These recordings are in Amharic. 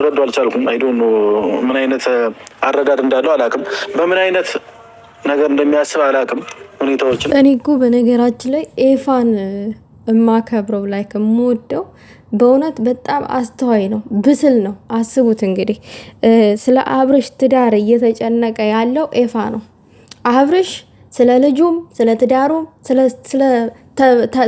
ረዱ አልቻልኩም። አይ ዶንት ኖ ምን አይነት አረዳድ እንዳለው አላውቅም። በምን አይነት ነገር እንደሚያስብ አላውቅም ሁኔታዎችን። እኔ እኮ በነገራችን ላይ ኤፋን የማከብረው ላይ ከምወደው በእውነት በጣም አስተዋይ ነው፣ ብስል ነው። አስቡት እንግዲህ ስለ አብርሽ ትዳር እየተጨነቀ ያለው ኤፋ ነው። አብርሽ ስለ ልጁም ስለ ትዳሩም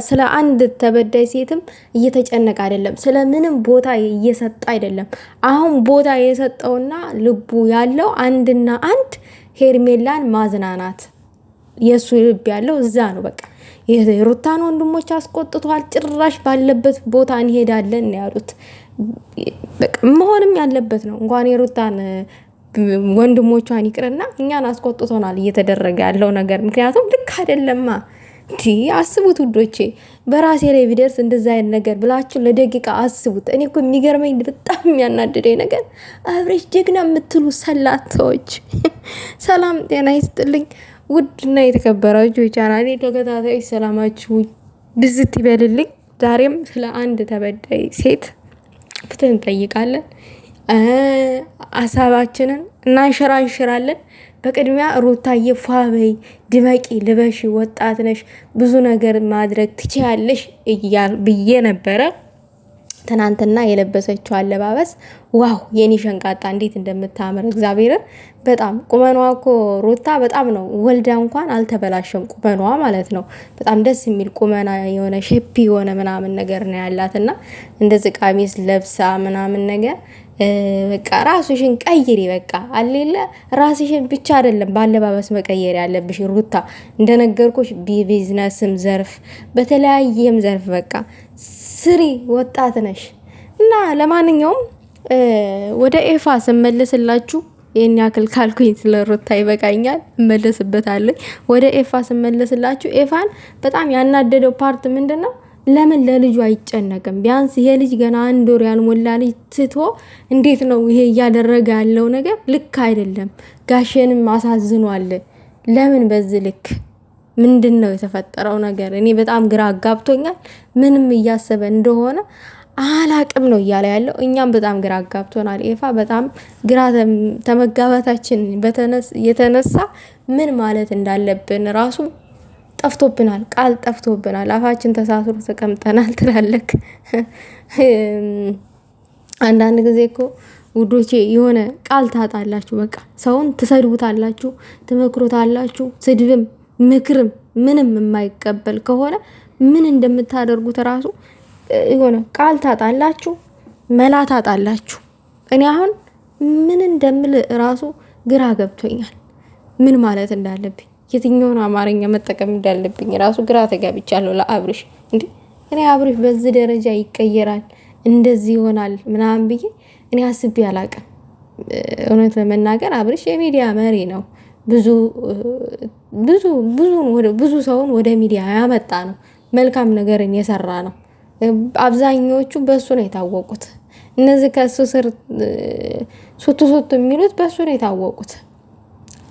ስለ አንድ ተበዳይ ሴትም እየተጨነቀ አይደለም። ስለ ምንም ቦታ እየሰጠ አይደለም። አሁን ቦታ የሰጠውና ልቡ ያለው አንድና አንድ ሄርሜላን ማዝናናት፣ የሱ ልብ ያለው እዛ ነው። በቃ የሩታን ወንድሞች አስቆጥቷል። ጭራሽ ባለበት ቦታ እንሄዳለን ያሉት በቃ መሆንም ያለበት ነው። እንኳን የሩታን ወንድሞቿን ይቅርና እኛን አስቆጥቶናል እየተደረገ ያለው ነገር። ምክንያቱም ልክ አይደለማ። አስቡት ውዶቼ፣ በራሴ ላይ ቢደርስ እንደዛ አይነት ነገር ብላችሁ ለደቂቃ አስቡት። እኔ እኮ የሚገርመኝ በጣም የሚያናድደኝ ነገር አብርሽ ጀግና የምትሉ ሰላቶች፣ ሰላም ጤና ይስጥልኝ ውድና የተከበራችሁ የቻናሌ ተከታታዮች፣ ሰላማችሁ ብዝት ይበልልኝ። ዛሬም ስለ አንድ ተበዳይ ሴት ፍትህ እንጠይቃለን፣ ሀሳባችንን እናንሸራንሽራለን። በቅድሚያ ሩታዬ ፏበይ፣ ድመቂ፣ ልበሺ፣ ወጣት ነሽ፣ ብዙ ነገር ማድረግ ትችያለሽ ብዬ ነበረ። ትናንትና የለበሰችው አለባበስ ዋው! የኔ ሸንቃጣ እንዴት እንደምታምር እግዚአብሔርን። በጣም ቁመኗ እኮ ሩታ በጣም ነው፣ ወልዳ እንኳን አልተበላሸም ቁመኗ ማለት ነው። በጣም ደስ የሚል ቁመና የሆነ ሼፒ የሆነ ምናምን ነገር ነው ያላትና እንደዚህ ቀሚስ ለብሳ ምናምን ነገር በቃ ራስሽን ቀይሪ። በቃ አለለ ራስሽን ብቻ አይደለም ባለባበስ መቀየር ያለብሽ ሩታ። እንደነገርኩሽ ቢዝነስም ዘርፍ በተለያየም ዘርፍ በቃ ስሪ፣ ወጣት ነሽ። እና ለማንኛውም ወደ ኤፋ ስመለስላችሁ ይሄን ያክል ካልኩኝ ስለ ሩታ ይበቃኛል፣ እመለስበታለሁ። ወደ ኤፋ ስመለስላችሁ ኤፋን በጣም ያናደደው ፓርት ምንድነው? ለምን ለልጁ አይጨነቅም? ቢያንስ ይሄ ልጅ ገና 1 ወር ያልሞላ ልጅ ትቶ እንዴት ነው ይሄ እያደረገ ያለው ነገር? ልክ አይደለም። ጋሼንም አሳዝኗል። ለምን በዚህ ልክ ምንድን ነው የተፈጠረው ነገር? እኔ በጣም ግራ አጋብቶኛል። ምንም እያሰበ እንደሆነ አላቅም ነው እያለ ያለው። እኛም በጣም ግራ አጋብቶናል። ኤፋ በጣም ግራ ተመጋባታችን የተነሳ ምን ማለት እንዳለብን ራሱ ጠፍቶብናል። ቃል ጠፍቶብናል። አፋችን ተሳስሮ ተቀምጠናል ትላለክ። አንዳንድ ጊዜ እኮ ውዶቼ የሆነ ቃል ታጣላችሁ። በቃ ሰውን ትሰድቡታላችሁ፣ ትመክሩታላችሁ። ስድብም ምክርም ምንም የማይቀበል ከሆነ ምን እንደምታደርጉት ራሱ የሆነ ቃል ታጣላችሁ፣ መላ ታጣላችሁ። እኔ አሁን ምን እንደምል ራሱ ግራ ገብቶኛል። ምን ማለት እንዳለብኝ፣ የትኛውን አማርኛ መጠቀም እንዳለብኝ ራሱ ግራ ተጋብቻለሁ ለአብርሽ። እንዴ እኔ አብርሽ በዚህ ደረጃ ይቀየራል እንደዚህ ይሆናል ምናምን ብዬ እኔ አስቤ አላቅም። እውነት ለመናገር አብርሽ የሚዲያ መሪ ነው። ብዙ ሰውን ወደ ሚዲያ ያመጣ ነው። መልካም ነገርን የሰራ ነው። አብዛኛዎቹ በሱ ነው የታወቁት። እነዚህ ከሱ ስር ሱቱ የሚሉት በሱ ነው የታወቁት።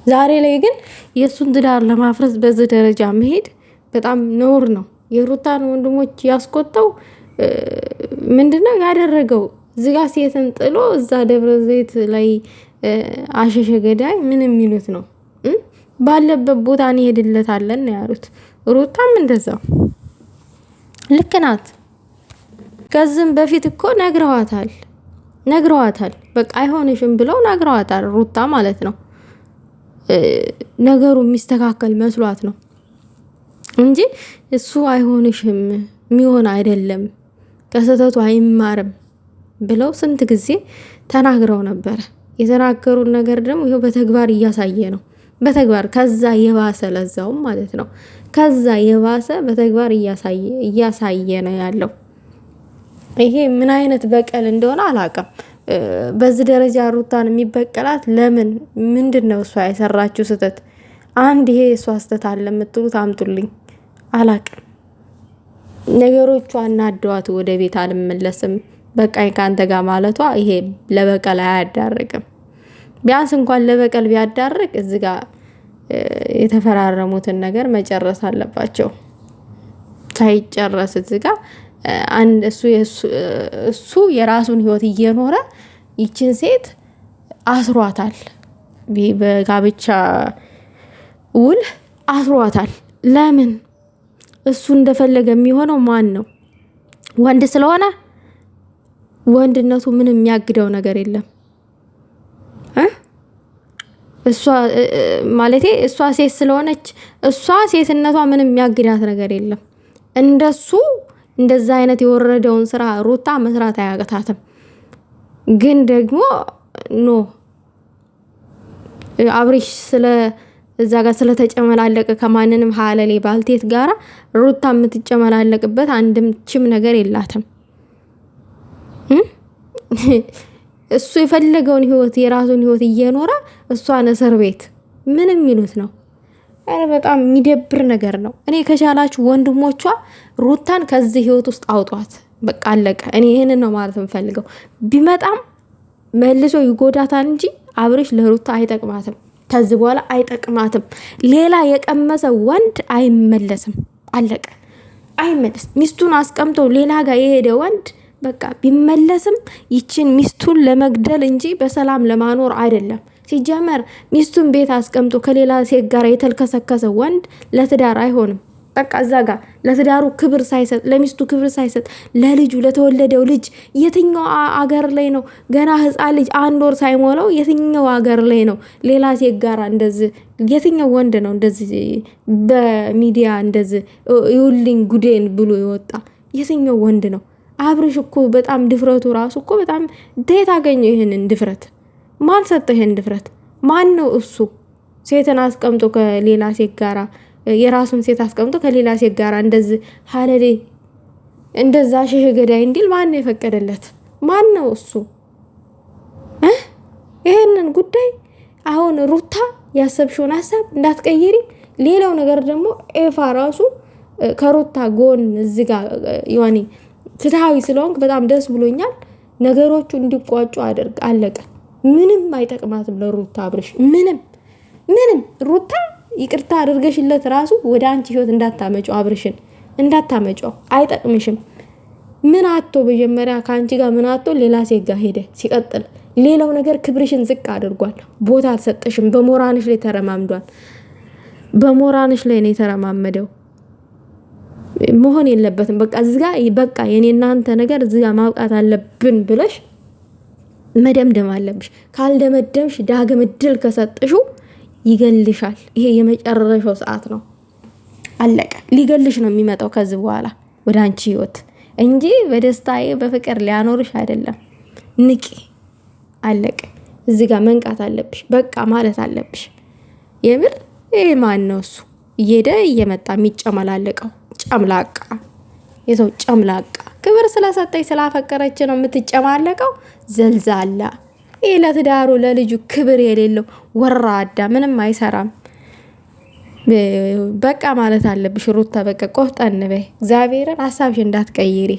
ዛሬ ላይ ግን የሱን ትዳር ለማፍረስ በዚህ ደረጃ መሄድ በጣም ነውር ነው። የሩታን ወንድሞች ያስቆጣው ምንድነው ያደረገው? እዚህ ጋር ሴትን ጥሎ እዛ ደብረ ዘይት ላይ አሸሸ ገዳይ ምን የሚሉት ነው? ባለበት ቦታ እንሄድለታለን ነው ያሉት። ሩታም እንደዛው ልክ ናት። ከዚህም በፊት እኮ ነግረዋታል። በቃ አይሆንሽም ብለው ነግረዋታል። ሩታ ማለት ነው ነገሩ የሚስተካከል መስሏት ነው እንጂ እሱ አይሆንሽም፣ የሚሆን አይደለም፣ ከስህተቱ አይማርም ብለው ስንት ጊዜ ተናግረው ነበረ። የተናገሩን ነገር ደግሞ ይሄው በተግባር እያሳየ ነው። በተግባር ከዛ የባሰ ለዛውም ማለት ነው። ከዛ የባሰ በተግባር እያሳየ ነው ያለው። ይሄ ምን አይነት በቀል እንደሆነ አላውቅም። በዚህ ደረጃ ሩታን የሚበቀላት ለምን? ምንድነው እሷ የሰራችው ስህተት? አንድ ይሄ እሷ ስህተት አለ የምትሉት አምጡልኝ። አላውቅም። ነገሮቿ እናደዋት ወደ ቤት አልመለስም በቃኝ ካንተ ጋር ማለቷ ይሄ ለበቀል አያዳርግም። ቢያንስ እንኳን ለበቀል ቢያዳርግ እዚህ ጋር የተፈራረሙትን ነገር መጨረስ አለባቸው። ሳይጨረስ እዚህ ጋር እሱ የራሱን ህይወት እየኖረ ይችን ሴት አስሯታል። በጋብቻ ውል አስሯታል። ለምን? እሱ እንደፈለገ የሚሆነው ማን ነው? ወንድ ስለሆነ ወንድነቱ ምንም የሚያግደው ነገር የለም። እሷ ማለቴ እሷ ሴት ስለሆነች እሷ ሴትነቷ ምንም የሚያግዳት ነገር የለም። እንደሱ እንደዛ አይነት የወረደውን ስራ ሩታ መስራት አያቅታትም። ግን ደግሞ ኖ አብሪሽ እዛ ጋር ስለተጨመላለቀ ከማንንም ሀለሌ ባልቴት ጋራ ሩታ የምትጨመላለቅበት አንድም ነገር የላትም። እሱ የፈለገውን ህይወት የራሱን ህይወት እየኖረ እሷን እስር ቤት ምንም ይሉት ነው። በጣም የሚደብር ነገር ነው። እኔ ከቻላችሁ ወንድሞቿ ሩታን ከዚህ ህይወት ውስጥ አውጧት። በቃ አለቀ። እኔ ይሄንን ነው ማለት የምፈልገው። ቢመጣም መልሶ ይጎዳታል እንጂ አብርሽ ለሩታ አይጠቅማትም። ከዚህ በኋላ አይጠቅማትም። ሌላ የቀመሰ ወንድ አይመለስም። አለቀ። አይመለስም። ሚስቱን አስቀምጦ ሌላ ጋር የሄደ ወንድ በቃ ቢመለስም ይችን ሚስቱን ለመግደል እንጂ በሰላም ለማኖር አይደለም። ሲጀመር ሚስቱን ቤት አስቀምጦ ከሌላ ሴት ጋር የተልከሰከሰ ወንድ ለትዳር አይሆንም። በቃ እዛ ጋር ለትዳሩ ክብር ሳይሰጥ፣ ለሚስቱ ክብር ሳይሰጥ፣ ለልጁ ለተወለደው ልጅ የትኛው አገር ላይ ነው ገና ህፃን ልጅ 1 ወር ሳይሞላው የትኛው አገር ላይ ነው ሌላ ሴት ጋር እንደዚህ? የትኛው ወንድ ነው እንደዚህ በሚዲያ እንደዚህ ይውልኝ ጉዴን ብሎ ይወጣ? የትኛው ወንድ ነው? አብርሽ እኮ በጣም ድፍረቱ ራሱ እኮ በጣም እንዴት አገኘው ይሄንን ድፍረት? ማን ሰጠ ይሄን ድፍረት? ማን ነው እሱ? ሴትን አስቀምጦ ከሌላ ሴት ጋራ የራሱን ሴት አስቀምጦ ከሌላ ሴት ጋራ እንደዚህ ሀለሌ እንደዛ ሸሸ ገዳይ እንዲል ማን ነው የፈቀደለት? ማን ነው እሱ? ይሄንን ጉዳይ አሁን ሩታ ያሰብሽውን ሀሳብ እንዳትቀይሪ። ሌላው ነገር ደግሞ ኤፋ ራሱ ከሩታ ጎን እዚህ ጋር ያኔ ፍትሃዊ ስለሆንክ በጣም ደስ ብሎኛል። ነገሮቹ እንዲቋጩ አድርግ። አለቀ። ምንም አይጠቅማትም ለሩታ አብርሽ። ምንም ሩታ ይቅርታ አድርገሽለት ራሱ ወደ አንቺ ህይወት እንዳታመጪው፣ አብርሽን እንዳታመጪው። አይጠቅምሽም። ምን አቶ በመጀመሪያ ካንቺ ጋር ምን አቶ ሌላ ሴት ጋር ሄደ። ሲቀጥል ሌላው ነገር ክብርሽን ዝቅ አድርጓል። ቦታ አልሰጠሽም። በሞራንሽ ላይ ተረማምዷል። በሞራንሽ ላይ ነው የተረማመደው። መሆን የለበትም። በቃ እዚጋ በቃ የኔ እናንተ ነገር እዚጋ ማውቃት አለብን ብለሽ መደምደም አለብሽ። ካልደመደምሽ ዳግም እድል ከሰጥሽው ይገልሻል። ይሄ የመጨረሻው ሰዓት ነው። አለቀ። ሊገልሽ ነው የሚመጣው ከዚህ በኋላ ወደ አንቺ ህይወት እንጂ በደስታዬ በፍቅር ሊያኖርሽ አይደለም። ንቂ። አለቀ። እዚጋ መንቃት አለብሽ። በቃ ማለት አለብሽ። የምር ይሄ ማን ነው እሱ እየሄደ እየመጣ የሚጨመላለቀው? ጨምላቃ፣ የሰው ጨምላቃ። ክብር ስለሰጠች ስላፈቀረች ነው የምትጨማለቀው። ዘልዛላ። ይሄ ለትዳሩ ለልጁ ክብር የሌለው ወራዳ፣ ምንም አይሰራም። በቃ ማለት አለብሽ ሩታ። በቃ ቆፍጠን በይ። እግዚአብሔርን ሀሳብሽ እንዳትቀይሪ።